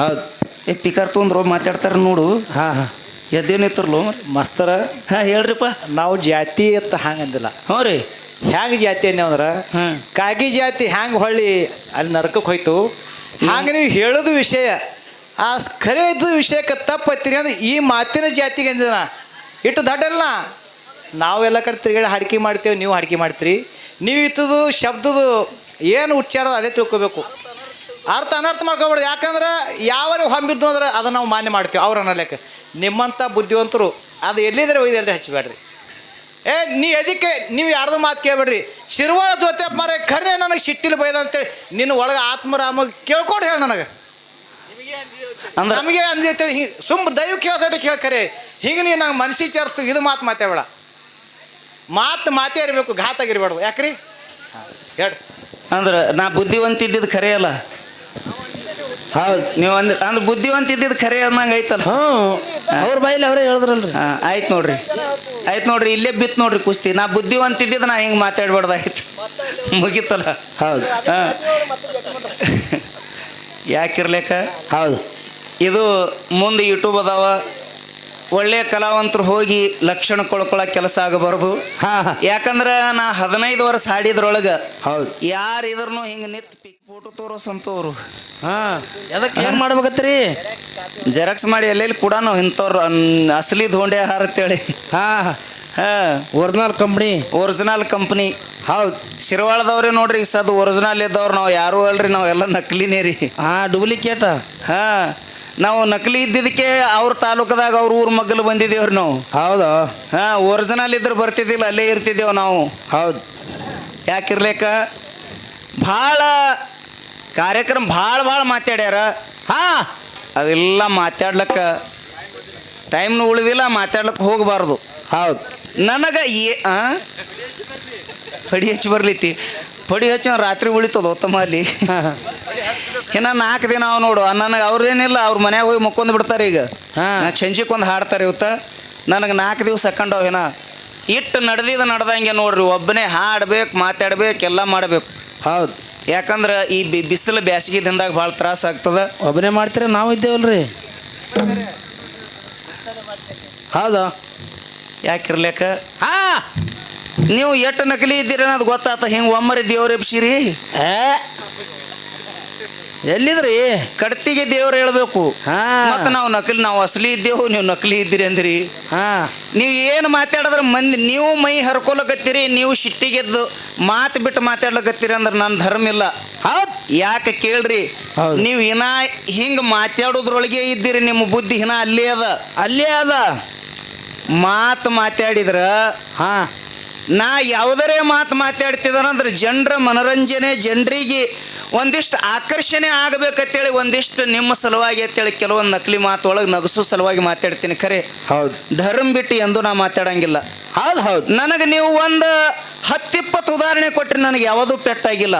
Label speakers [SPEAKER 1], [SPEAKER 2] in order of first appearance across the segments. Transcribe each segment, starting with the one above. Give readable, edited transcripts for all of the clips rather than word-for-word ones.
[SPEAKER 1] ಹೌದು.
[SPEAKER 2] ಪಿಕರ್ ತೊಂದ್ರು ಮಾತಾಡ್ತಾರ ನೋಡು.
[SPEAKER 1] ಹಾಂ ಹಾಂ
[SPEAKER 2] ಎದ್ದೇನಿತ್ತರ್ಲು
[SPEAKER 1] ಮಸ್ತರ.
[SPEAKER 2] ಹಾಂ ಹೇಳ್ರಿಪ್ಪ.
[SPEAKER 1] ನಾವು ಜಾತಿ ಅಂತ ಹಂಗಂದಿಲ್ಲ.
[SPEAKER 2] ಹ್ಞೂ ರೀ.
[SPEAKER 1] ಹ್ಯಾಂಗ ಜಾತಿ ಅನ್ನೋದ್ರ
[SPEAKER 2] ಹಾಂ
[SPEAKER 1] ಕಾಗಿ ಜಾತಿ ಹ್ಯಾಂಗ ಹೊಳ್ಳಿ ಅಲ್ಲಿ ನರಕಕ್ಕೆ ಹೋಯ್ತು ಹಂಗೆ ನೀವು ಹೇಳೋದು ವಿಷಯ ಆ ಖರೆ ಇದ್ದ ವಿಷಯಕ್ಕೆ ತಪ್ಪತ್ತೀರಿ ಅಂದ್ರೆ ಈ ಮಾತಿನ ಜಾತಿಗೆ ಅಂದಿನ ಇಟ್ಟು ದಡ್ಡಲ್ಲ. ನಾವೆಲ್ಲ ಕಡೆ ತಿರುಗಾಡಿ ಹಾಡಿಕೆ ಮಾಡ್ತೇವೆ, ನೀವು ಹಾಡಿಕೆ ಮಾಡ್ತೀರಿ. ನೀವು ಇತ್ತದು ಶಬ್ದದು ಏನು ಉಚ್ಚಾರ ಅದೇ ತಿಳ್ಕೊಬೇಕು, ಅರ್ಥ ಅನರ್ಥ ಮಾಡ್ಕೊಬೇಡ್ದು. ಯಾಕಂದ್ರೆ ಯಾವಾಗ ಹೊಂಬಿದ್ದು ಅಂದ್ರೆ ಅದನ್ನು ನಾವು ಮಾನ್ಯ ಮಾಡ್ತೀವಿ ಅವ್ರ ಅನ್ನಲೆಕ್ಕ. ನಿಮ್ಮಂಥ ಬುದ್ಧಿವಂತರು ಅದು ಎಲ್ಲಿದ್ರೆ ಒಯ್ದೆಲ್ಲರಿ ಹಚ್ಚಬೇಡ್ರಿ. ನೀ ಅದಕ್ಕೆ ನೀವು ಯಾರ್ದು ಮಾತು ಕೇಳಬೇಡ್ರಿ. ಶಿರ್ವಾಳ ಜೊತೆ ಮಾರೆ ಖರೆ ನನಗೆ ಸಿಟ್ಟಿಲಿ ಬೈದ ಅಂತೇಳಿ ನಿನ್ನ ಒಳಗೆ ಆತ್ಮರಾಮ ಕೇಳ್ಕೊಂಡು ಹೇಳಿ ನನಗೆ
[SPEAKER 2] ಅಂದ್ರೆ
[SPEAKER 1] ನಮಗೆ ಅಂದೇಳಿ ಹಿಂಗೆ ಸುಮ್ಮ ದೈವ ಕೇಳಿಸೋಟ ಕೇಳ್ಕರೆ ಹಿಂಗೆ ನೀನು ನಂಗೆ ಮನಸ್ಸಿಗೆ ಚೇರಿಸ್ತು ಇದು ಮಾತಾಡಬೇಡ. ಮಾತೇ ಇರಬೇಕು, ಘಾತಾಗಿರ್ಬಾರ್ದು. ಯಾಕ್ರಿ ಹೇಳಿ.
[SPEAKER 2] ಅಂದ್ರೆ ನಾ ಬುದ್ಧಿವಂತ ಇದ್ದಿದ್ದು ಖರೆ ಅಲ್ಲ.
[SPEAKER 1] ಹೌದು
[SPEAKER 2] ನೀವು ಅಂದ್ರೆ ಬುದ್ಧಿವಂತ ಇದ್ದಿದ್ದು ಖರೆ ಅನ್ನಂಗೆ ಐತಲ್ಲ.
[SPEAKER 1] ಅವ್ರ ಬಾಯಿಲಿ ಅವರೇ ಹೇಳಿದ್ರಲ್ರಿ.
[SPEAKER 2] ಹಾಂ ಆಯ್ತು ನೋಡ್ರಿ ಇಲ್ಲೇ ಬಿತ್ತು ನೋಡ್ರಿ ಕುಸ್ತಿ. ನಾ ಬುದ್ಧಿವಂತ ಇದ್ದಿದ್ದು ನಾ ಹಿಂಗೆ ಮಾತಾಡ್ಬಾರ್ದಾಯ್ತು, ಮುಗೀತಲ್ಲ.
[SPEAKER 1] ಹೌದು
[SPEAKER 2] ಹಾಂ ಯಾಕಿರ್ಲೇಕ.
[SPEAKER 1] ಹೌದು
[SPEAKER 2] ಇದು ಮುಂದೆ ಯೂಟ್ಯೂಬ್ ಅದಾವ, ಒಳ್ಳೆಯ ಕಲಾವಂತರು ಹೋಗಿ ಲಕ್ಷಣ ಕೊಳ್ಕೊಳಕ್ಕೆ ಕೆಲಸ ಆಗಬಾರ್ದು.
[SPEAKER 1] ಹಾಂ
[SPEAKER 2] ಯಾಕಂದ್ರೆ ನಾ 15 ವರ್ಷ ಹಾಡಿದ್ರೊಳಗೆ
[SPEAKER 1] ಹೌದು
[SPEAKER 2] ಯಾರು ಇದ್ರೂ ಹಿಂಗೆ ನಿಂತು ಫೋಟೋ ತೋರಿಸಂತವ್ರು.
[SPEAKER 1] ಹಾಂ ಅದಕ್ಕೆ ಏನು ಮಾಡ್ಬೇಕತ್ರಿ?
[SPEAKER 2] ಜೆರಾಕ್ಸ್ ಮಾಡಿ ಎಲ್ಲೆಲ್ಲಿ ಕೂಡ ನಾವು ಇಂಥವ್ರು ಅಸಲಿ ಧೋಂಡೆ ಆಹಾರ ಅಂತೇಳಿ.
[SPEAKER 1] ಹಾಂ
[SPEAKER 2] ಹಾಂ
[SPEAKER 1] ಒರಿಜಿನಲ್ ಕಂಪ್ನಿ.
[SPEAKER 2] ಹೌದು ಶಿರ್ವಾಳದವ್ರೆ ನೋಡ್ರಿ. ಈಗ ಸದ್ ಒರಿಜಿನಲ್ ಇದ್ದವ್ರು ನಾವು ಯಾರೂ ಅಲ್ರಿ, ನಾವೆಲ್ಲ ನಕಲಿನೇ ರೀ.
[SPEAKER 1] ಹಾಂ ಡೂಪ್ಲಿಕೇಟ.
[SPEAKER 2] ಹಾಂ ನಾವು ನಕಲಿ ಇದ್ದಿದ್ದಕ್ಕೆ ಅವ್ರ ತಾಲೂಕದಾಗ ಅವ್ರ ಊರ ಮಗ್ಗಲು ಬಂದಿದ್ದೇವ್ರಿ ನಾವು.
[SPEAKER 1] ಹೌದು
[SPEAKER 2] ಹಾಂ ಒರಿಜಿನಲ್ ಇದ್ರೆ ಬರ್ತಿದ್ದಿಲ್ಲ, ಅಲ್ಲೇ ಇರ್ತಿದ್ದೇವೆ ನಾವು.
[SPEAKER 1] ಹೌದು
[SPEAKER 2] ಯಾಕಿರ್ಲೇಕ ಭಾಳ ಕಾರ್ಯಕ್ರಮ ಭಾಳ ಮಾತಾಡ್ಯಾರ.
[SPEAKER 1] ಹಾಂ
[SPEAKER 2] ಅವೆಲ್ಲ ಮಾತಾಡ್ಲಕ್ಕ ಟೈಮ್ನು ಉಳಿದಿಲ್ಲ, ಮಾತಾಡ್ಲಕ್ಕೆ ಹೋಗಬಾರ್ದು.
[SPEAKER 1] ಹೌದು
[SPEAKER 2] ನನಗೆ ಪಡಿ ಹಚ್ಚಿ ಬರ್ಲಿತಿ. ಪಡಿ ಹಚ್ಚಿ ರಾತ್ರಿ ಉಳಿತದ ಉತ್ತಮ ಅಲ್ಲಿ. ಇನ್ನು 4 ದಿನ ಅವ ನೋಡು. ನನಗೆ ಅವ್ರದ್ದೇನಿಲ್ಲ, ಅವ್ರ ಮನ್ಯಾಗ ಹೋಗಿ ಮುಕ್ಕೊಂದು ಬಿಡ್ತಾರೆ. ಈಗ ಸಂಜೆಗೊಂದು ಹಾಡ್ತಾರೆ. ಇವತ್ತು ನನಗೆ 4 ದಿವಸ ಹಾಕೊಂಡವ್. ಏನ ಇಟ್ಟು ನಡೆದಂಗೆ ನೋಡ್ರಿ. ಒಬ್ಬನೇ ಹಾಡ್ಬೇಕು, ಮಾತಾಡ್ಬೇಕು, ಎಲ್ಲ ಮಾಡಬೇಕು.
[SPEAKER 1] ಹೌದು
[SPEAKER 2] ಯಾಕಂದ್ರೆ ಈ ಬಿಸಿಲು ಬ್ಯಾಸಿಗೆ ದಿನದಾಗ ಭಾಳ ತ್ರಾಸ ಆಗ್ತದೆ.
[SPEAKER 1] ಒಬ್ಬನೇ ಮಾಡ್ತೀರ, ನಾವು ಇದ್ದೇವಲ್ರಿ. ಹೌದು
[SPEAKER 2] ಯಾಕಿರ್ಲೇಕ
[SPEAKER 1] ಹಾಂ
[SPEAKER 2] ನೀವು ಎಷ್ಟು ನಕಲಿ ಇದ್ದೀರಿ ಅನ್ನೋದು ಗೊತ್ತಾತ. ಹಿಂಗೆ ಒಮ್ಮರಿ ದೇವ್ರ ಎಬ್ಸಿರಿ.
[SPEAKER 1] ಎಲ್ಲಿದ್ರಿ?
[SPEAKER 2] ಕಡ್ತಿಗೆ ದೇವ್ರು ಹೇಳ್ಬೇಕು. ಮತ್ತು ನಾವು ಅಸಲಿ ಇದ್ದೇವು, ನೀವು ನಕಲಿ ಇದ್ದೀರಿ ಅಂದ್ರಿ. ನೀವು ಏನು ಮಾತಾಡಿದ್ರೆ ಮಂದಿ ನೀವು ಮೈ ಹರ್ಕೊಲಕತ್ತೀರಿ, ನೀವು ಸಿಟ್ಟಿಗೆದ್ದು ಮಾತು ಬಿಟ್ಟು ಮಾತಾಡ್ಲಕತ್ತೀರಿ ಅಂದ್ರೆ ನನ್ನ ಧರ್ಮ ಇಲ್ಲ. ಹೌದು ಯಾಕೆ ಕೇಳ್ರಿ, ನೀವು ಇನ್ನ ಹಿಂಗೆ ಮಾತಾಡೋದ್ರೊಳಗೆ ಇದ್ದೀರಿ. ನಿಮ್ಮ ಬುದ್ಧಿ ಇನ್ನ ಅಲ್ಲೇ ಅದ. ಮಾತಾಡಿದ್ರ ನಾ ಯಾವುದರೇ ಮಾತಾಡ್ತಿದ್ದಾನಂದ್ರೆ ಜನರ ಮನರಂಜನೆ, ಜನರಿಗೆ ಒಂದಿಷ್ಟು ಆಕರ್ಷಣೆ ಆಗಬೇಕಂತೇಳಿ ಒಂದಿಷ್ಟು ನಿಮ್ಮ ಸಲುವಾಗಿ ಅಂತೇಳಿ ಕೆಲವೊಂದು ನಕಲಿ ಮಾತು ಒಳಗೆ ನಗಸು ಸಲುವಾಗಿ ಮಾತಾಡ್ತೀನಿ. ಖರೆ ಹೌದು, ಧರ್ಮ ಬಿಟ್ಟು ಎಂದು ನಾ ಮಾತಾಡಂಗಿಲ್ಲ. ಹೌದು ನನಗೆ ನೀವು ಒಂದು 10-20 ಉದಾಹರಣೆ ಕೊಟ್ರಿ, ನನಗೆ ಯಾವುದೂ ಪೆಟ್ಟಾಗಿಲ್ಲ.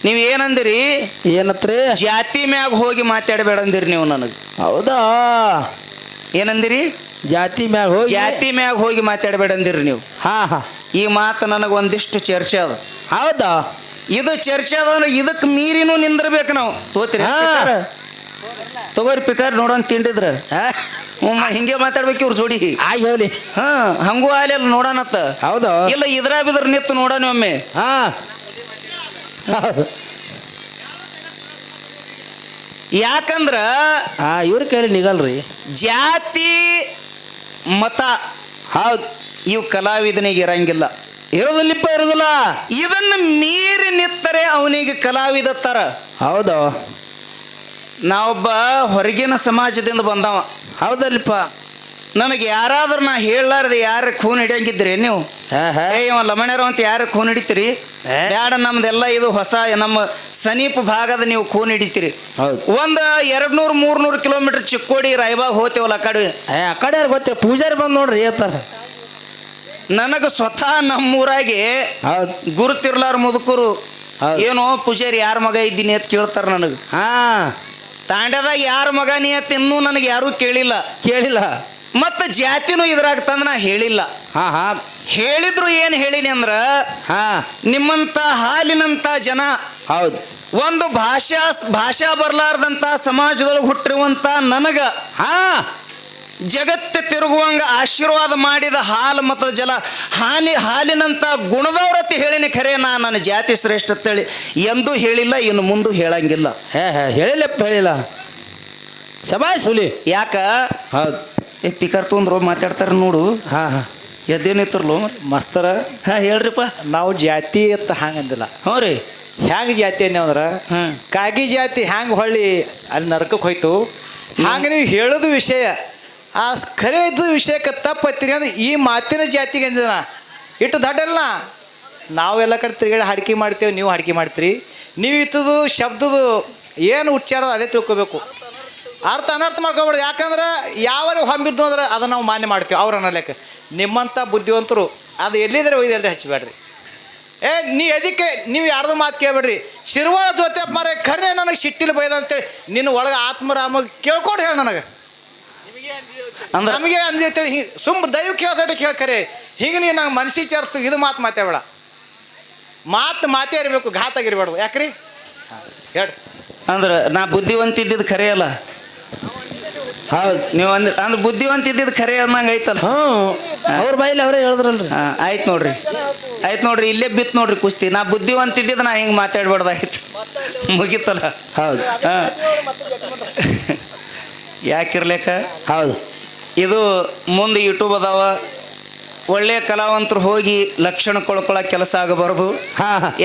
[SPEAKER 2] ನೀವು ಏನಂದಿರಿ?
[SPEAKER 1] ಏನತ್ರಿ?
[SPEAKER 2] ಜಾತಿ ಮ್ಯಾಗ ಹೋಗಿ ಮಾತಾಡಬೇಡ ಅಂದಿರಿ ನೀವು ನನಗೆ.
[SPEAKER 1] ಹೌದಾ?
[SPEAKER 2] ಏನಂದಿರಿ?
[SPEAKER 1] ಜಾತಿ ಮ್ಯಾಗ
[SPEAKER 2] ಹೋಗಿ ಮಾತಾಡಬೇಡ ಅಂದಿರಿ ನೀವು. ಈ ಮಾತು ನನಗೆ ಒಂದಿಷ್ಟು ಚರ್ಚೆ ಅದ.
[SPEAKER 1] ಹೌದಾ?
[SPEAKER 2] ಇದು ಚರ್ಚೆ ಅದ. ಇದಕ್ಕೆ ಮೀರಿನೂ ನಿಂದಿರ್ಬೇಕು ನಾವು. ತಗೋರಿ ಪಿಕಾರ್ ನೋಡೋನ್ ತಿಂಡಿದ್ರ ಹಿಂಗೆ ಮಾತಾಡ್ಬೇಕು ಇವ್ರ ಜೋಡಿ.
[SPEAKER 1] ಹೇಳಿ.
[SPEAKER 2] ಹಂಗೂ ಆಲಿ ಅಲ್ಲ ನೋಡೋಣತ್ತ.
[SPEAKER 1] ಹೌದಾ?
[SPEAKER 2] ಇಲ್ಲ ಇದ್ರ ಬಿದ್ರ ನಿತ್ತು ನೋಡೋಣ ಒಮ್ಮೆ. ಯಾಕಂದ್ರ
[SPEAKER 1] ಇವ್ರ ಕೈಲಿ ನಿಗಲ್ರಿ.
[SPEAKER 2] ಜಾತಿ ಮತ
[SPEAKER 1] ಹೌದು
[SPEAKER 2] ಇವು ಕಲಾವಿದನಿಗೆ ಇರಂಗಿಲ್ಲ.
[SPEAKER 1] ಇರೋದಿಲ್ಲ.
[SPEAKER 2] ಇದನ್ನು ಮೀರಿ ನಿತ್ತರೆ ಅವನಿಗೆ ಕಲಾವಿದ ತರ.
[SPEAKER 1] ಹೌದು.
[SPEAKER 2] ನಾವೊಬ್ಬ ಹೊರಗಿನ ಸಮಾಜದಿಂದ ಬಂದವ.
[SPEAKER 1] ಹೌದಲ್ಲಿಪ್ಪ.
[SPEAKER 2] ನನಗೆ ಯಾರಾದ್ರೂ ನಾ ಹೇಳಲಾರ್ದೆ ಯಾರು ಖೂನ್ ಹಿಡಿಯಂಗಿದ್ರಿ ನೀವು? ಲಮಣ್ಯರು ಅಂತ ಯಾರು ಖೂನ್ ಹಿಡಿತೀರಿ? ಬ್ಯಾಡ, ನಮ್ದೆಲ್ಲ ಇದು ಹೊಸ ನಮ್ಮ ಸಮೀಪ ಭಾಗದ ನೀವು ಖೂನ್ ಹಿಡಿತೀರಿ. ಒಂದು 200-300 ಕಿಲೋಮೀಟರ್ ಚಿಕ್ಕೋಡಿ ರಾಯಬಾಗ್ ಹೋಗ್ತೇವಲ್ಲ ಆ ಕಡೆ
[SPEAKER 1] ಗೊತ್ತೇ. ಪೂಜಾರಿ ಬಂದು ನೋಡ್ರಿ ಹೇಳ್ತಾರ.
[SPEAKER 2] ನನಗೆ ಸ್ವತಃ ನಮ್ಮೂರಾಗೆ ಗುರುತಿರ್ಲಾರ ಮುದುಕರು ಏನೋ ಪೂಜಾರಿ ಯಾರ ಮಗ ಇದ್ದೀನಿ ಅಂತ ಕೇಳ್ತಾರ ನನಗೆ. ತಾಂಡ್ಯದಾಗ ಯಾರ ಮಗ ನೀ ಅಂತ ಇನ್ನೂ ನನಗೆ ಯಾರೂ ಕೇಳಿಲ್ಲ. ಮತ್ತು ಜಾತಿನೂ ಇದ್ರಾಗ ತಂದು ನಾ ಹೇಳಿಲ್ಲ. ಹೇಳಿದ್ರು ಏನು ಹೇಳಿನಿ ಅಂದ್ರ, ನಿಮ್ಮಂತ ಹಾಲಿನಂತ ಜನ ಒಂದು ಭಾಷಾ ಬರಲಾರ್ದಂಥ ಸಮಾಜದೊಳಗೆ ಹುಟ್ಟಿರುವಂಥ ನನಗ
[SPEAKER 3] ಹಾ
[SPEAKER 2] ಜಗತ್ತು ತಿರುಗುವಂಗ ಆಶೀರ್ವಾದ ಮಾಡಿದ ಹಾಲು ಮತ್ತು ಜಲ ಹಾಲಿನಂಥ ಗುಣದವ್ರತಿ ಹೇಳಿನಿ ಖರೆ ನನ್ನ ಜಾತಿ ಶ್ರೇಷ್ಠ ಅಂತೇಳಿ ಎಂದೂ ಹೇಳಿಲ್ಲ, ಇನ್ನು ಮುಂದೂ ಹೇಳಂಗಿಲ್ಲ.
[SPEAKER 3] ಹೇಳಿಲ್ಲಪ್ಪ, ಹೇಳಿಲ್ಲ. ಶಬಾಷ್ ಹುಲಿ.
[SPEAKER 2] ಯಾಕ
[SPEAKER 3] ಹೌದು.
[SPEAKER 2] ಪಿಕರ್ ತೊಂದ್ರು ಮಾತಾಡ್ತಾರೆ ನೋಡು.
[SPEAKER 3] ಹಾ ಹಾ
[SPEAKER 2] ಎದ್ದೇನಿತ್ತರ್ಲು
[SPEAKER 1] ಮಸ್ತರ
[SPEAKER 2] ಹೇಳ್ರಿಪ್ಪ.
[SPEAKER 1] ನಾವು ಜಾತಿ ಅಂತ ಹಂಗಂದಿಲ್ಲ.
[SPEAKER 2] ಹ್ಞೂ ರೀ.
[SPEAKER 1] ಹ್ಯಾಂಗ ಜಾತಿ ಅನ್ನಿ ಅಂದ್ರೆ ಕಾಗಿ ಜಾತಿ ಹ್ಯಾಂಗ ಹೊಳ್ಳಿ ಅಲ್ಲಿ ನರಕಕ್ಕೆ ಹೋಯ್ತು, ಹಾಗೆ ನೀವು ಹೇಳೋದು ವಿಷಯ ಆ ಖರೆ ಇದ್ದ ವಿಷಯಕ್ಕೆ ತಪ್ಪತ್ತೀರಿ ಅಂದ್ರೆ ಈ ಮಾತಿನ ಜಾತಿಗೆ ಅಂದಿನ ಇಟ್ಟು ದಡ್ಡಲ್ಲ. ನಾವೆಲ್ಲ ಕಡೆ ತಿರುಗಾಡಿ ಹಾಡಿಕೆ ಮಾಡ್ತೇವೆ, ನೀವು ಹಾಡಿಕೆ ಮಾಡ್ತೀರಿ. ನೀವು ಇತ್ತದು ಶಬ್ದದು ಏನು ಉಚ್ಚಾರ ಅದೇ ತಿಳ್ಕೊಬೇಕು, ಅರ್ಥ ಅನರ್ಥ ಮಾಡ್ಕೊಬೇಡ್ದು. ಯಾಕಂದ್ರೆ ಯಾವರೇ ಹೊಂಬಿದ್ದು ಅಂದ್ರೆ ಅದನ್ನು ನಾವು ಮಾನ್ಯ ಮಾಡ್ತೀವಿ. ಅವ್ರು ಅನ್ನಲೆಕ್ಕ ನಿಮ್ಮಂಥ ಬುದ್ಧಿವಂತರು ಅದು ಎಲ್ಲಿದ್ರೆ ಒಯ್ದಲ್ರಿ ಹಚ್ಚಬೇಡ್ರಿ. ನೀ ಅದಕ್ಕೆ ನೀವು ಯಾರ್ದು ಮಾತು ಕೇಳಬೇಡ್ರಿ. ಶಿರ್ವಾಳ ಜೊತೆ ಮಾರ ಖರೆ ನನಗೆ ಸಿಟ್ಟಿಲಿ ಬೈದ ಅಂತೇಳಿ ನಿನ್ನ ಒಳಗೆ ಆತ್ಮರಾಮ ಕೇಳ್ಕೊಂಡು ಹೇಳಿ ನನಗೆ
[SPEAKER 2] ಅಂದ್ರೆ
[SPEAKER 1] ನಮಗೆ ಅಂದಿ ಅಂತೇಳಿ ಸುಮ್ಮ ದೈವ ಕೇಳೋಸಟ ಕೇಳ್ಕರೆ ಹಿಂಗೆ ನೀನು ನಂಗೆ ಮನಸ್ಸಿಗೆ ಚಾರಿಸ್ತು ಇದು ಮಾತು ಮಾತಾಡಬೇಡ. ಮಾತೇ ಇರಬೇಕು, ಘಾತಾಗಿರ್ಬೇಡ್ದು. ಯಾಕ್ರಿ ಹೇಳ್ರಿ.
[SPEAKER 2] ಅಂದ್ರೆ ನಾ ಬುದ್ಧಿವಂತ ಇದ್ದಿದ್ದು ಖರೆ ಅಲ್ಲ.
[SPEAKER 3] ಹೌದು.
[SPEAKER 2] ನೀವು ಅಂದ್ರೆ ಬುದ್ಧಿವಂತ ಇದ್ದಿದ್ದು ಖರೆ ಅನ್ನಂಗೆ ಐತಲ್ಲ.
[SPEAKER 3] ಅವ್ರ ಬಾಯಿಲಿ ಅವರೇ ಹೇಳಿದ್ರಲ್ರಿ.
[SPEAKER 2] ಆಯ್ತು ನೋಡ್ರಿ ಇಲ್ಲೇ ಬಿತ್ತು ನೋಡ್ರಿ ಕುಸ್ತಿ. ನಾ ಬುದ್ಧಿವಂತ ಇದ್ದಿದ್ದು ನಾ ಹಿಂಗೆ ಮಾತಾಡ್ಬಾರ್ದಾಯ್ತು, ಮುಗೀತಲ್ಲ.
[SPEAKER 3] ಹೌದು.
[SPEAKER 2] ಯಾಕಿರ್ಲೇಕ.
[SPEAKER 3] ಹೌದು.
[SPEAKER 2] ಇದು ಮುಂದೆ ಯೂಟ್ಯೂಬ್ ಅದಾವ, ಒಳ್ಳೆಯ ಕಲಾವಂತರು ಹೋಗಿ ಲಕ್ಷಣ ಕೊಳ್ಕೊಳ್ಳೋ ಕೆಲಸ ಆಗಬಾರ್ದು.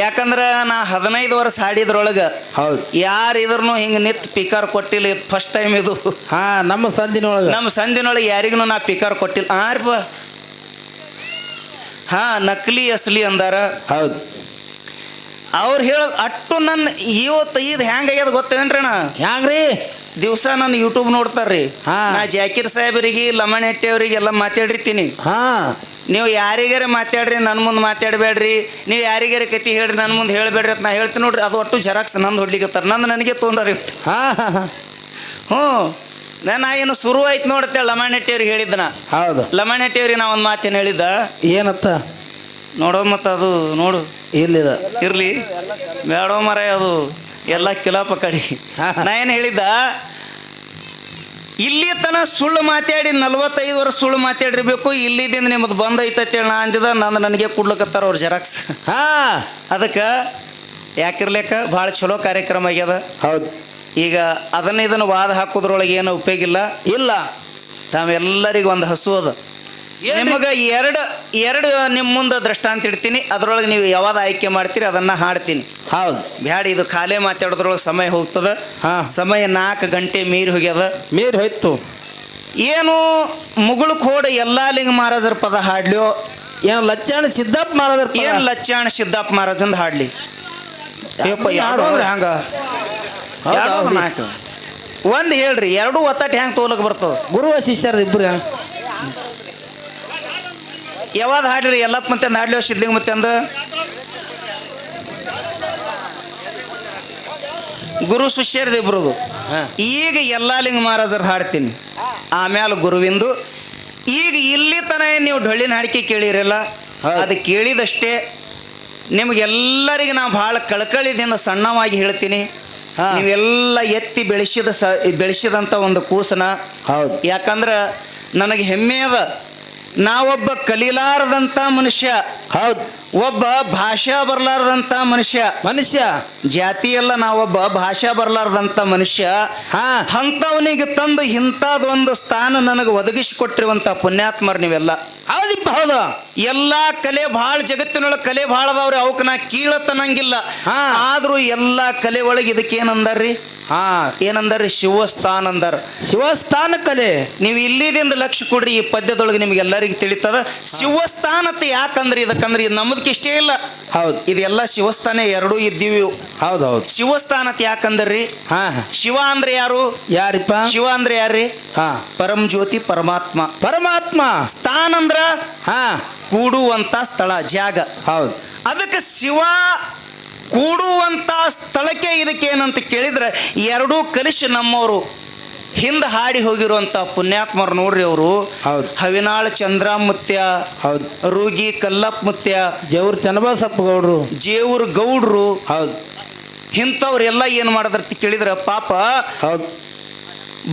[SPEAKER 2] ಯಾಕಂದ್ರೆ ನಾ 15 ವರ್ಷ ಹಾಡಿದ್ರೊಳಗೆ
[SPEAKER 3] ಹೌದು
[SPEAKER 2] ಯಾರು ಇದ್ರೂ ಹಿಂಗೆ ನಿತ್ ಪಿಕಾರ್ ಕೊಟ್ಟಿಲ್ಲ. ಇದು ಫಸ್ಟ್ ಟೈಮ್ ಇದು.
[SPEAKER 3] ನಮ್ಮ ಸಂದಿನೊಳಗೆ
[SPEAKER 2] ಯಾರಿಗೂ ನಾ ಪಿಕಾರ್ ಕೊಟ್ಟಿಲ್ಲ. ಆರ್ಪ ನಕಲಿ ಅಸಲಿ ಅಂದಾರ.
[SPEAKER 3] ಹೌದು.
[SPEAKER 2] ಅವ್ರು ಹೇಳೋದು ಅಟ್ಟು ನನ್ನ ಇವತ್ತು ಇದು ಹೆಂಗಾಗ್ಯದ ಗೊತ್ತೇನ್ರಿ ಅಣ್ಣ?
[SPEAKER 3] ಹ್ಯಾಂಗ್ರಿ?
[SPEAKER 2] ದಿವಸ ನನ್ನ ಯೂಟ್ಯೂಬ್ ನೋಡ್ತಾರ್ರಿ. ನಾ ಜಾಕೀರ್ ಸಾಹೇಬರಿಗೆ ಲಮಣ್ ಹೆಟ್ಟಿ ಅವರಿಗೆಲ್ಲ ಮಾತಾಡಿರ್ತೀನಿ. ನೀವು ಯಾರಿಗಾರ ಮಾತಾಡ್ರಿ, ನನ್ನ ಮುಂದೆ ಮಾತಾಡಬೇಡ್ರಿ, ನೀವು ಯಾರಿಗಾರ ಕತಿ ಹೇಳ್ರಿ, ನನ್ನ ಮುಂದೆ ಹೇಳಬೇಡ್ರಿ ಅಂತ ನಾ ಹೇಳ್ತೀನಿ ನೋಡ್ರಿ. ಅದು ಒಟ್ಟು ಜೆರಾಕ್ಸ್ ನಂದು ಹೊಡ್ಲಿಕ್ಕತ್ತಾರ, ನನಗೆ ತೊಂದರೆ ಇತ್ತು. ನಾ ಏನು ಶುರು ಆಯ್ತು ನೋಡ್ತೇವೆ ಲಮಣ್ ಹೆಟ್ಟಿ ಅವ್ರಿಗೆ ಹೇಳಿದ್ದನ.
[SPEAKER 3] ಹೌದು.
[SPEAKER 2] ಲಮಣ್ ಹೆಟ್ಟಿ ಅವ್ರಿಗೆ ನಾ ಒಂದು ಮಾತೇನು ಹೇಳಿದ್ದ
[SPEAKER 3] ಏನತ್ತ
[SPEAKER 2] ನೋಡೋ, ಮತ್ತು ಅದು ನೋಡು ಇರ್ಲಿ ಬೇಡೋ ಮರ, ಅದು ಎಲ್ಲ ಕಿಲಾಪ ಕಡಿ. ನಾ ಏನು ಹೇಳಿದ್ದ, ಇಲ್ಲಿ ತನ ಸುಳ್ಳು ಮಾತಾಡಿ 45 ವರ್ಷ ಸುಳ್ಳು ಮಾತಾಡಿರ್ಬೇಕು, ಇಲ್ಲಿದಿಂದ ನಿಮ್ಮದು ಬಂದ್ ಐತೈತೆ ನಾ ಅಂದಿದ. ನನಗೆ ಕೊಡ್ಲಕತ್ತಾರ ಅವ್ರು ಜೆರಾಕ್ಸ್. ಅದಕ್ಕೆ ಯಾಕಿರ್ಲೇಕ ಭಾಳ ಚಲೋ ಕಾರ್ಯಕ್ರಮ ಆಗ್ಯದ.
[SPEAKER 3] ಹೌದು.
[SPEAKER 2] ಈಗ ಇದನ್ನು ವಾದ ಹಾಕೋದ್ರೊಳಗೆ ಏನು ಉಪಯೋಗಿಲ್ಲ.
[SPEAKER 3] ಇಲ್ಲ.
[SPEAKER 2] ತಾವೆಲ್ಲರಿಗೂ ಒಂದು ಹಸು ಅದ. ನಿಮಗೆ ಎರಡು ನಿಮ್ಮ ಮುಂದೆ ದೃಷ್ಟಾಂತ ಇಡ್ತೀನಿ, ಅದರೊಳಗೆ ನೀವು ಯಾವ್ದು ಆಯ್ಕೆ ಮಾಡ್ತೀರಿ ಅದನ್ನು ಹಾಡ್ತೀನಿ.
[SPEAKER 3] ಹೌದು.
[SPEAKER 2] ಬ್ಯಾಡ, ಇದು ಖಾಲಿ ಮಾತಾಡೋದ್ರೊಳಗೆ ಸಮಯ ಹೋಗ್ತದ. ಸಮಯ 4 ಗಂಟೆ ಮೀರಿ
[SPEAKER 3] ಹೋಯ್ತು.
[SPEAKER 2] ಏನು ಮುಗುಳು ಕೋಡ ಯಲ್ಲಾಲಿಂಗ ಮಹಾರಾಜರ ಪದ ಹಾಡ್ಲಿಯೋ,
[SPEAKER 3] ಏನು ಲಚ್ಚಾಣ ಸಿದ್ದಪ್ಪ ಮಹಾರಾಜರ,
[SPEAKER 2] ಏನು ಲಚ್ಚಾಣ ಸಿದ್ದಪ್ಪ ಮಹಾರಾಜಂದು ಹಾಡ್ಲಿ. ಹಂಗ ಒಂದು ಹೇಳ್ರಿ, 2 ಒತ್ತಟ್ಟು ಹೆಂಗೆ ತೋಲಕ್ ಬರ್ತದ?
[SPEAKER 3] ಗುರುವ ಶಿಷ್ಯರ ಇಬ್ಬರು
[SPEAKER 2] ಯಾವ್ದು ಹಾಡ್ರಿ? ಎಲ್ಲಪ್ಪ ಮತ್ತೆ ಹಾಡ್ಲಿ, ಸಿದ್ಲಿಂಗ ಮತ್ತೆ ಅಂದ ಗುರು ಶಿಷ್ಯರದು ಇಬ್ರದು. ಈಗ ಯಲ್ಲಾಲಿಂಗ ಮಹಾರಾಜರ ಹಾಡ್ತೀನಿ, ಆಮೇಲೆ ಗುರುವಿಂದು. ಈಗ ಇಲ್ಲಿ ತನ ನೀವು ಡೊಳ್ಳಿನ ಹಾಡಿಕೆ ಕೇಳಿರಲ್ಲ, ಅದು ಕೇಳಿದಷ್ಟೇ. ನಿಮಗೆಲ್ಲರಿಗೆ ನಾವು ಭಾಳ ಕಳಕಳಿದಿಂದ ಸಣ್ಣವಾಗಿ ಹೇಳ್ತೀನಿ, ನೀವೆಲ್ಲ ಎತ್ತಿ ಬೆಳೆಸಿದಂಥ ಒಂದು ಕೂಸನ.
[SPEAKER 3] ಹೌದು.
[SPEAKER 2] ಯಾಕಂದ್ರೆ ನನಗೆ ಹೆಮ್ಮೆ ಅದ, ನಾವೊಬ್ಬ ಕಲೀಲಾರದಂಥ ಮನುಷ್ಯ. ಹೌದು. ಒಬ್ಬ ಭಾಷಾ ಬರಲಾರದಂಥ ಮನುಷ್ಯ ಜಾತಿ ಎಲ್ಲ ನಾವೊಬ್ಬ ಭಾಷಾ ಬರಲಾರದಂಥ ಮನುಷ್ಯ. ಅಂಥವನಿಗೆ ತಂದು ಇಂಥದೊಂದು ಸ್ಥಾನ ನನಗೆ ಒದಗಿಸಿಕೊಟ್ಟಿರುವಂಥ ಪುಣ್ಯಾತ್ಮರು ನೀವೆಲ್ಲ.
[SPEAKER 3] ಹೌದಿಪ್ಪ. ಹೌದು.
[SPEAKER 2] ಎಲ್ಲ ಕಲೆ ಭಾಳ, ಜಗತ್ತಿನೊಳಗೆ ಕಲೆ ಭಾಳ ಅದಾವ್ರಿ, ಅವಕ್ಕೆ ನಾ ಕೀಳತನಂಗಿಲ್ಲ. ಆದ್ರೂ ಎಲ್ಲ ಕಲೆ ಒಳಗೆ ಇದಕ್ಕೇನಂದಾರ್ರಿ? ಏನಂದಾರ್ರಿ? ಶಿವಸ್ಥಾನ ಅಂದಾರ.
[SPEAKER 3] ಶಿವಸ್ಥಾನ ಕಲೆ. ನೀವು
[SPEAKER 2] ಇಲ್ಲಿದಿಂದ ಲಕ್ಷ್ಯ ಕೊಡ್ರಿ, ಈ ಪದ್ಯದೊಳಗೆ ನಿಮ್ಗೆಲ್ಲರಿಗೂ ತಿಳಿತದ. ಶಿವಸ್ಥಾನತೆ ಯಾಕಂದ್ರೆ ಇದಕ್ಕಂದ್ರೆ ಇದು ನಮ್ಮದಕ್ಕೆ ಇಷ್ಟೇ ಇಲ್ಲ.
[SPEAKER 3] ಹೌದು.
[SPEAKER 2] ಇದೆಲ್ಲ ಶಿವಸ್ಥಾನ ಎರಡೂ ಇದ್ದೀವಿ.
[SPEAKER 3] ಹೌದೌದು.
[SPEAKER 2] ಶಿವಸ್ಥಾನತೆ ಯಾಕಂದ್ರಿ? ಶಿವ ಅಂದ್ರೆ ಯಾರಿಪ್ಪ? ಶಿವ ಅಂದ್ರೆ ಯಾರ್ರಿ? ಪರಂ ಜ್ಯೋತಿ ಪರಮಾತ್ಮ. ಸ್ಥಾನ ಅಂದ್ರ ಕೂಡುವಂತ ಸ್ಥಳ, ಜಾಗ. ಹೌದು. ಅದಕ್ಕೆ ಶಿವ ಕೂಡುವಂತ ಸ್ಥಳಕ್ಕೆ ಇದಕ್ಕೇನಂತ ಕೇಳಿದ್ರೆ, 2 ಕಲಿಸಿ ನಮ್ಮವರು ಹಿಂದೆ ಹಾಡಿ ಹೋಗಿರುವಂತ ಪುಣ್ಯಾತ್ಮರು ನೋಡ್ರಿ. ಅವರು ಹವಿನಾಳ್ ಚಂದ್ರಾಮುತ್ಯ, ರೂಗಿ ಕಲ್ಲಪ್ಪ ಮುತ್ಯ,
[SPEAKER 3] ಜೇವೂರ್ ಚನ್ನಬಸಪ್ಪ ಗೌಡ್ರು,
[SPEAKER 2] ಜೇವೂರ್ ಗೌಡ್ರು.
[SPEAKER 3] ಹೌದು.
[SPEAKER 2] ಇಂಥವ್ರೆಲ್ಲ ಏನು ಮಾಡಿದ್ರತಿ ಕೇಳಿದ್ರ ಪಾಪ
[SPEAKER 3] ಹೌದು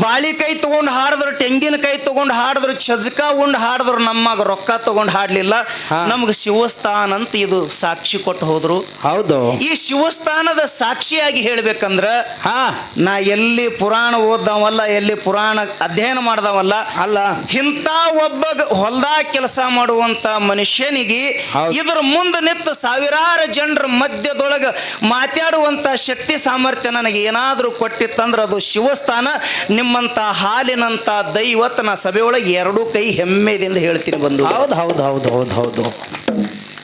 [SPEAKER 2] ಬಾಳಿಕಾಯಿ ತಗೊಂಡು ಹಾಡಿದ್ರು ತೆಂಗಿನಕಾಯಿ ತಗೊಂಡು ಹಾಡಿದ್ರು ಚಜ್ಕ ಉಂಡು ಹಾಡಿದ್ರು ನಮ್ಮಾಗ ರೊಕ್ಕ ತಗೊಂಡು ಹಾಡ್ಲಿಲ್ಲ
[SPEAKER 3] ಹಾ.
[SPEAKER 2] ನಮ್ಗೆ ಶಿವಸ್ಥಾನ ಅಂತ ಇದು ಸಾಕ್ಷಿ ಕೊಟ್ಟು ಹೋದ್ರು.
[SPEAKER 3] ಹೌದು
[SPEAKER 2] ಈ ಶಿವಸ್ಥಾನದ ಸಾಕ್ಷಿಯಾಗಿ ಹೇಳ್ಬೇಕಂದ್ರ
[SPEAKER 3] ಹಾ
[SPEAKER 2] ನಾ ಎಲ್ಲಿ ಪುರಾಣ ಓದ್ದವಲ್ಲ, ಎಲ್ಲಿ ಪುರಾಣ ಅಧ್ಯಯನ ಮಾಡ್ದವಲ್ಲ,
[SPEAKER 3] ಅಲ್ಲ
[SPEAKER 2] ಇಂಥ ಒಬ್ಬ ಹೊಲ್ದಾಗ ಕೆಲಸ ಮಾಡುವಂತ ಮನುಷ್ಯನಿಗೆ
[SPEAKER 3] ಹೌದು.
[SPEAKER 2] ಇದರ ಮುಂದೆ ನಿಂತು ಸಾವಿರಾರು ಜನರ ಮಧ್ಯದೊಳಗೆ ಮಾತಾಡುವಂತ ಶಕ್ತಿ ಸಾಮರ್ಥ್ಯ ನನಗೆ ಏನಾದರೂ ಕೊಟ್ಟಿತ್ತಂದ್ರೆ ಅದು ಶಿವಸ್ಥಾನ. ನಿಮ್ಮಂತ ಹಾಲಿನಂತ ದೈವತ್ ನಾ ಸಭೆಯೊಳಗೆ ಎರಡೂ ಕೈ ಹೆಮ್ಮೆದಿಂದ ಹೇಳ್ತೀನಿ ಬಂದು.
[SPEAKER 3] ಹೌದು ಹೌದು ಹೌದು ಹೌದು ಹೌದು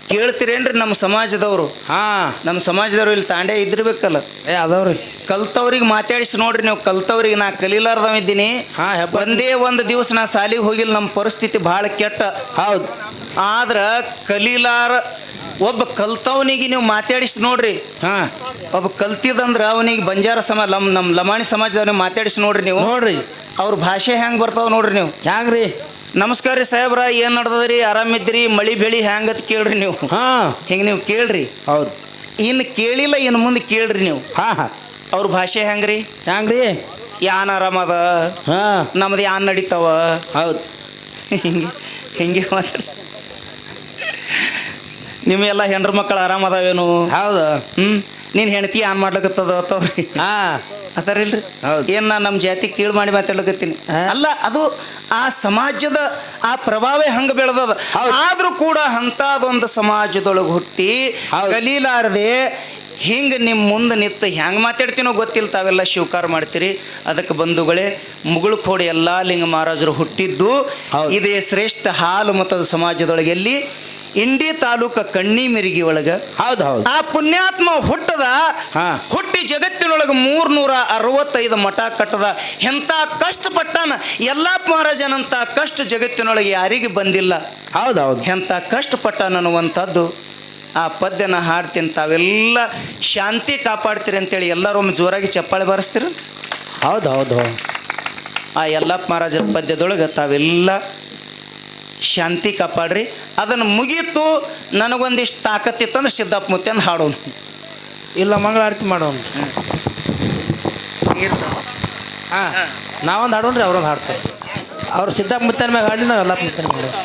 [SPEAKER 2] ಕೇಳ್ತೀರೇನ್ರಿ? ನಮ್ಮ ಸಮಾಜದವರು,
[SPEAKER 3] ಹಾ
[SPEAKER 2] ನಮ್ಮ ಸಮಾಜದವ್ರು ಇಲ್ಲಿ ತಾಂಡೆ ಇದ್ದಿರ್ಬೇಕಲ್ಲ,
[SPEAKER 3] ಏ ಅದಾವ್ರಿ
[SPEAKER 2] ಕಲ್ತವ್ರಿಗೆ ಮಾತಾಡಿಸಿ ನೋಡ್ರಿ ನೀವು. ಕಲ್ತವ್ರಿಗೆ ನಾ ಕಲೀಲಾರ್ದವಿದ್ದೀನಿ.
[SPEAKER 3] ಹಾ ಹೆಬ್ಬ
[SPEAKER 2] ಒಂದೇ ಒಂದು ದಿವಸ ನಾ ಸಾಲಿಗೆ ಹೋಗಿಲ್ಲ, ನಮ್ಮ ಪರಿಸ್ಥಿತಿ ಭಾಳ ಕೆಟ್ಟ.
[SPEAKER 3] ಹೌದು
[SPEAKER 2] ಆದ್ರೆ ಕಲೀಲಾರ ಒಬ್ಬ ಕಲ್ತವನಿಗೆ ನೀವು ಮಾತಾಡಿಸಿ ನೋಡ್ರಿ.
[SPEAKER 3] ಹಾ
[SPEAKER 2] ಒಬ್ಬ ಕಲ್ತಿದಂದ್ರೆ ಅವನಿಗೆ ಬಂಜಾರ ಸಮಾಜ, ನಮ್ಮ ಲಮಾಣಿ ಸಮಾಜದವ್ರಿಗೆ ಮಾತಾಡಿಸಿ ನೋಡ್ರಿ ನೀವು.
[SPEAKER 3] ನೋಡ್ರಿ
[SPEAKER 2] ಅವ್ರ ಭಾಷೆ ಹೆಂಗೆ ಬರ್ತಾವ ನೋಡ್ರಿ ನೀವು.
[SPEAKER 3] ಹ್ಯಾಂಗ್ರಿ
[SPEAKER 2] ನಮಸ್ಕಾರ ರೀ ಸಾಹೇಬ್ರ, ಏನು ನಡ್ದದ್ರಿ, ಆರಾಮಿದ್ರಿ, ಮಳಿ ಬೆಳಿ ಹೆಂಗತ್ ಕೇಳ್ರಿ ನೀವು.
[SPEAKER 3] ಹಾ
[SPEAKER 2] ಹಿಂಗೆ ನೀವು ಕೇಳ್ರಿ.
[SPEAKER 3] ಹೌದು
[SPEAKER 2] ಇನ್ನು ಕೇಳಿಲ್ಲ, ಇನ್ನು ಮುಂದೆ ಕೇಳ್ರಿ ನೀವು.
[SPEAKER 3] ಹಾ ಹಾ
[SPEAKER 2] ಅವ್ರ ಭಾಷೆ ಹೆಂಗ್ರಿ?
[SPEAKER 3] ಹ್ಯಾಂಗ್ರಿ
[SPEAKER 2] ಯಾನ್ ಆರಾಮದ,
[SPEAKER 3] ಹಾ
[SPEAKER 2] ನಮ್ದು ಯಾನ್ ನಡೀತಾವ,
[SPEAKER 3] ಹೌದು
[SPEAKER 2] ಹಿಂಗೆ ಹಿಂಗೆ ಮಾತಾಡ. ನಿಮ್ಮೆಲ್ಲ ಹೆಣ್ರ ಮಕ್ಕಳು ಆರಾಮದಾವೇನು?
[SPEAKER 3] ಹೌದು
[SPEAKER 2] ನೀನು ಹೆಂಡತಿ ಆನ್ ಮಾಡ್ಲಕತ್ತದ ಅಂತವ್ರಿ
[SPEAKER 3] ಹಾ
[SPEAKER 2] ಅದಾರಿಲ್ರಿ.
[SPEAKER 3] ಹೌದು.
[SPEAKER 2] ಏನ್ ನಾ ನಮ್ಮ ಜಾತಿ ಕೀಳು ಮಾಡಿ ಮಾತಾಡ್ಲಕತ್ತೀನಿ
[SPEAKER 3] ಹಾ.
[SPEAKER 2] ಅಲ್ಲ, ಅದು ಆ ಸಮಾಜದ ಆ ಪ್ರಭಾವ ಹಂಗ ಬೆಳೆದದ.
[SPEAKER 3] ಹೌದು.
[SPEAKER 2] ಆದ್ರೂ ಕೂಡ ಅಂಥದೊಂದು ಸಮಾಜದೊಳಗೆ ಹುಟ್ಟಿ
[SPEAKER 3] ಹೌದು.
[SPEAKER 2] ಕಲೀಲಾರದೆ ಹಿಂಗೆ ನಿಮ್ಮ ಮುಂದೆ ನಿಂತು ಹೆಂಗೆ ಮಾತಾಡ್ತೀನೋ ಗೊತ್ತಿಲ್ಲ, ತಾವೆಲ್ಲ ಶಿವಕಾರ ಮಾಡ್ತೀರಿ. ಅದಕ್ಕೆ ಬಂಧುಗಳೇ, ಮುಗುಳು ಕೋಡಿ ಎಲ್ಲ ಲಿಂಗ ಮಹಾರಾಜರು ಹುಟ್ಟಿದ್ದು
[SPEAKER 3] ಹೌದು.
[SPEAKER 2] ಇದೇ ಶ್ರೇಷ್ಠ ಹಾಲು ಮತದ ಸಮಾಜದೊಳಗೆ, ಎಲ್ಲಿ ಇಂಡಿ ತಾಲೂಕ ಕಣ್ಣಿ ಮಿರಿಗಿ ಒಳಗ
[SPEAKER 3] ಹೌದು ಹೌದು
[SPEAKER 2] ಆ ಪುಣ್ಯಾತ್ಮ ಹುಟ್ಟದ.
[SPEAKER 3] ಹಾ.
[SPEAKER 2] ಹುಟ್ಟಿ ಜಗತ್ತಿನೊಳಗೆ 365 ಮಠ ಕಟ್ಟದ. ಎಂಥ ಕಷ್ಟಪಟ್ಟಾನ. ಯಲ್ಲಾಪ್ಪ ಮಹಾರಾಜನಂತ ಕಷ್ಟ ಜಗತ್ತಿನೊಳಗೆ ಯಾರಿಗೆ ಬಂದಿಲ್ಲ.
[SPEAKER 3] ಹೌದು ಹೌದು
[SPEAKER 2] ಎಂಥ ಕಷ್ಟಪಟ್ಟಾನ ಅನ್ನುವಂಥದ್ದು ಆ ಪದ್ಯನ ಹಾಡ್ತೀನಿ. ತಾವೆಲ್ಲ ಶಾಂತಿ ಕಾಪಾಡ್ತೀರಿ ಅಂತೇಳಿ ಎಲ್ಲರೊಮ್ಮೆ ಜೋರಾಗಿ ಚಪ್ಪಾಳೆ ಬಾರಿಸ್ತೀರ.
[SPEAKER 3] ಹೌದು ಹೌದು ಹೌದು
[SPEAKER 2] ಆ ಯಲ್ಲಪ್ಪ ಮಹಾರಾಜರ ಪದ್ಯದೊಳಗೆ ತಾವೆಲ್ಲ ಶಾಂತಿ ಕಾಪಾಡ್ರಿ. ಅದನ್ನು ಮುಗೀತು, ನನಗೊಂದಿಷ್ಟು ತಾಕತ್ತಿತ್ತಂದ್ರೆ ಸಿದ್ದಪ್ಪ ಮುತ್ಯಂದು ಹಾಡೋನು.
[SPEAKER 3] ಇಲ್ಲ ಮಂಗಳಾರತಿ ಮಾಡೋಣ ಹಾ ನಾವೊಂದು ಹಾಡೋಣ್ರಿ, ಅವ್ರೊಂದು ಹಾಡ್ತಾರೆ. ಅವ್ರು ಸಿದ್ದಪ್ಪ ಮುತ್ತನ ಮ್ಯಾಗ ಹಾಡಿ ನಾವು ಎಲ್ಲ ಮುತ್ತನ ಮಾಡೋದು.